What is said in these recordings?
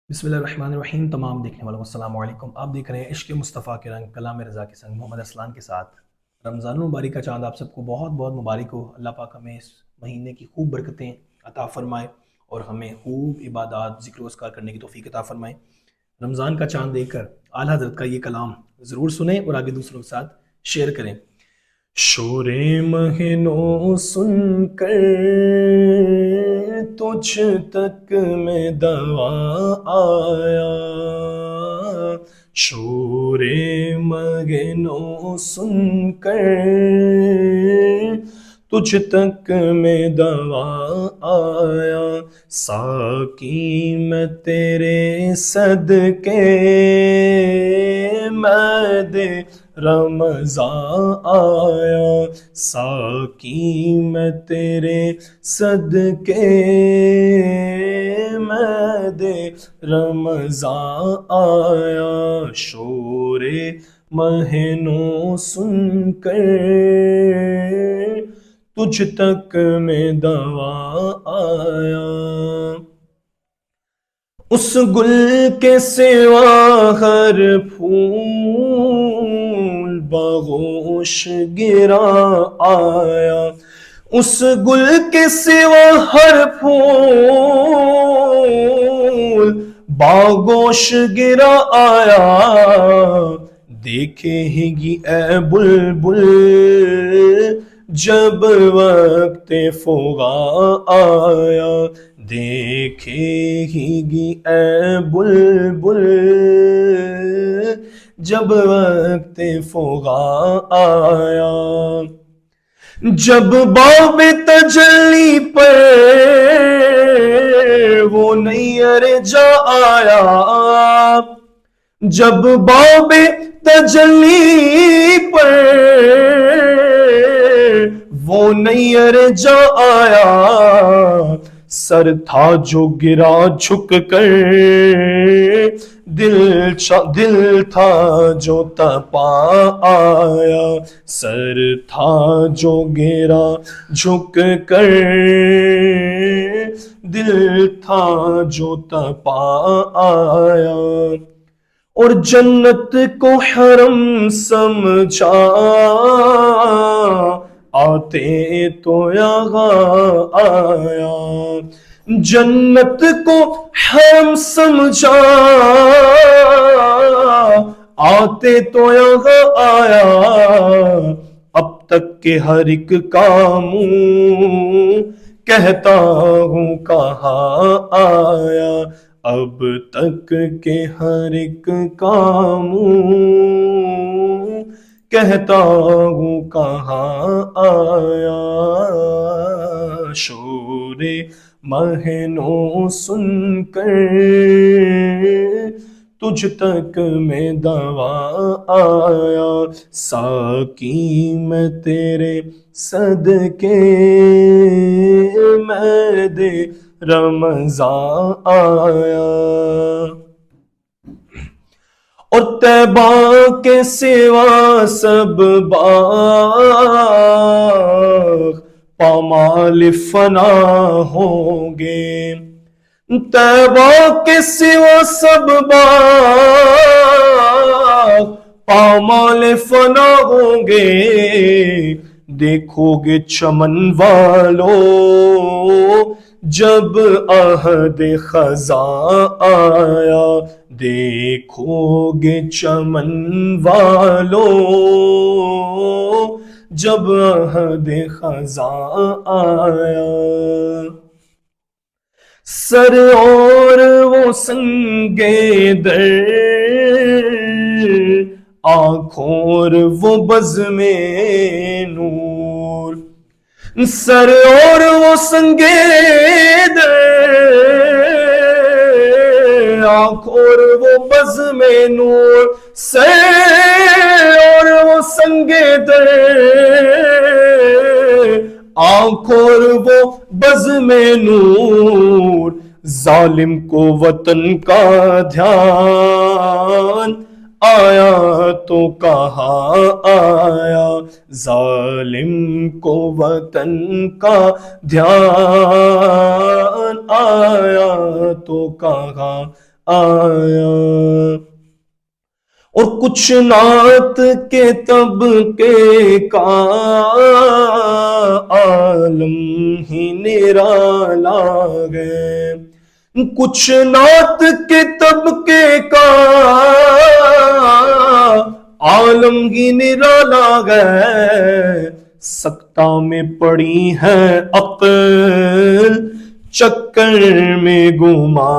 بسم اللہ الرحمن الرحیم۔ تمام دیکھنے والوں کو السلام علیکم۔ آپ دیکھ رہے ہیں عشق مصطفیٰ کے رنگ، کلام رضا کے سنگ، محمد اسلان کے ساتھ۔ رمضان المبارک کا چاند آپ سب کو بہت بہت مبارک ہو۔ اللہ پاک ہمیں اس مہینے کی خوب برکتیں عطا فرمائے اور ہمیں خوب عبادات، ذکر و اذکار کرنے کی توفیق عطا فرمائے۔ رمضان کا چاند دیکھ کر اعلیٰ حضرت کا یہ کلام ضرور سنیں اور آگے دوسروں کے ساتھ شیئر کریں۔ شور مہنوں سن کر تجھ تک میں دوا آیا، شور مہنوں سن کر تجھ تک میں دوا آیا، ساقی میں تیرے صدقے مد رمضان آیا، ساقی میں تیرے صدقے مد رمضان آیا، شور مہنوں سن کر تجھ تک میں دوا آیا، اس گل کے سوا ہر پھول باغوش گرا آیا، اس گل کے سوا ہر پھول باغوش گرا آیا، دیکھے گی اے بلبل جب وقت فغاں آیا، دیکھے گی اے بلبل جب وقت فغاں آیا، جب باب تجلی پر وہ نیر جا آیا، جب باب تجلی پر وہ نیر جا آیا، سر تھا جو گرا جھک کر دل تھا جو تپا آیا، سر تھا جو گرا جھک کر دل تھا جو تپا آیا، اور جنت کو حرم سمجھا آتے تو یہاں آیا، جنت کو حرم سمجھا آتے تو یہاں آیا، اب تک کے ہر ایک کام کہتا ہوں کہاں آیا، اب تک کے ہر ایک کام کہتا ہوں کہاں آیا، شور مہنوں سن کر تجھ تک میں دوا آیا، ساقی میں تیرے صدقے مد رمضان آیا، اور طیبہ کے سوا سب باغ پامال فنا ہوں گے، طیبہ کے سوا سب باغ پامال فنا ہوں گے، دیکھو گے چمن والو جب عہد خزاں آیا، دیکھو گے چمن والو جب عہد خزاں آیا، سر اور وہ سنگے در آنکھوں اور وہ بزم نور، سر اور وہ سنگے در آنکھوں اور وہ بزم نور، سر اور وہ سنگے در آنکھوں اور وہ بزم نور، ظالم کو وطن کا دھیان آیا تو کہاں آیا، ظالم کو وطن کا دھیان آیا تو کہاں آیا، اور کچھ نعت کے طبقے کا عالم ہی نرالا گئے، کچھ نعت کے طبقے کا عالم ہی نرالا گئے، سکتہ میں پڑی ہے عقل چکر میں گما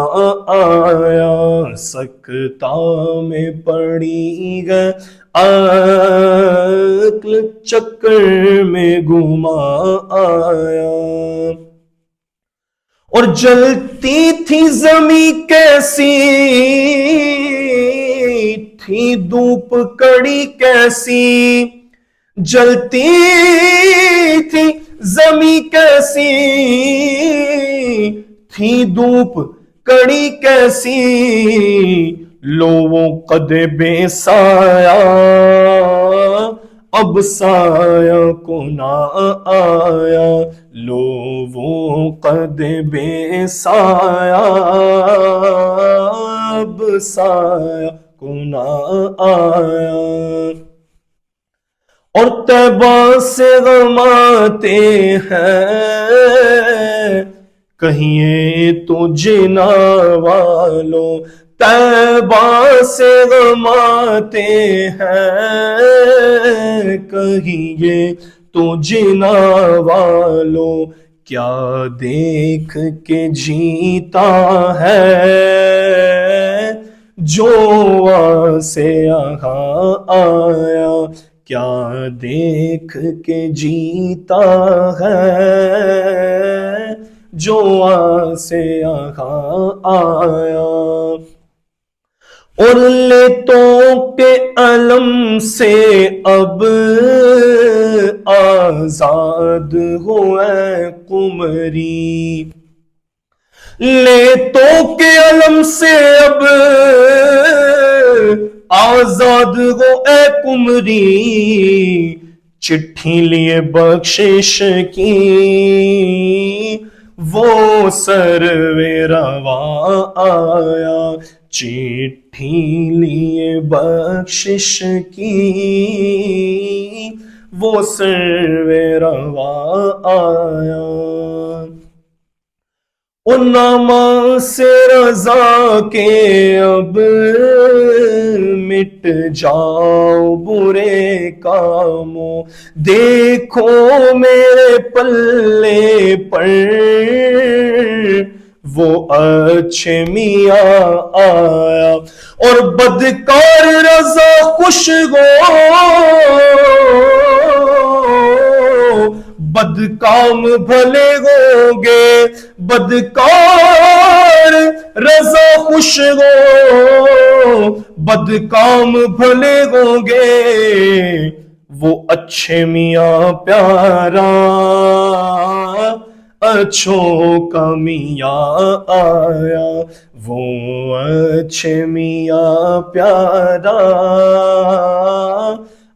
آیا، سکتہ میں پڑی ہے عقل چکر میں گما آیا، اور جلتی تھی زمیں کیسی تھی دھوپ کڑی کیسی، جلتی تھی زمیں کیسی تھی دھوپ کڑی کیسی، لو وہ قد بے سایہ اب سایہ کو نہ آیا، لو وہ قد بے سایہ اب سایہ کو نہ آیا، اور طیبہ سے غم آتے ہیں کہیے تو جنا والوں، طیبہ سے غم آتے ہیں کہیے تو جنا والوں، کیا دیکھ کے جیتا ہے جو وہاں سے یہاں آیا، کیا دیکھ کے جیتا ہے جو وہاں سے یہاں آیا، اور لیتوں کے علم سے اب آزاد ہوئے قمری، لیتوں کے علم سے اب آزاد ہو اے قمری، چٹھی لیے بخشش کی وہ سروے رواں آیا، چٹھی لیے بخشش کی وہ سروے رواں آیا، ان نامہ سے رضا کے اب مٹ جاؤ برے کاموں، دیکھو میرے پلے پر وہ اچھے میاں آیا، اور بدکار رضا خوش ہو بدکام بھلے ہوں گے، بدکار رضا خوش ہو بدکام بھلے ہوں گے، وہ اچھے میاں پیارا اچھوں کا میاں آیا، وہ اچھے میاں پیارا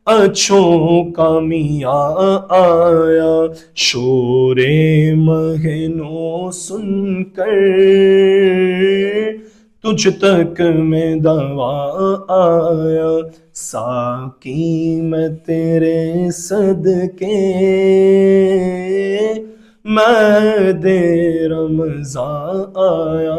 اچھوں کا میاں آیا، شور مہنوں سن کر تجھ تک میں دوا آیا، ساقی میں تیرے صدقے میں دے رمضان آیا۔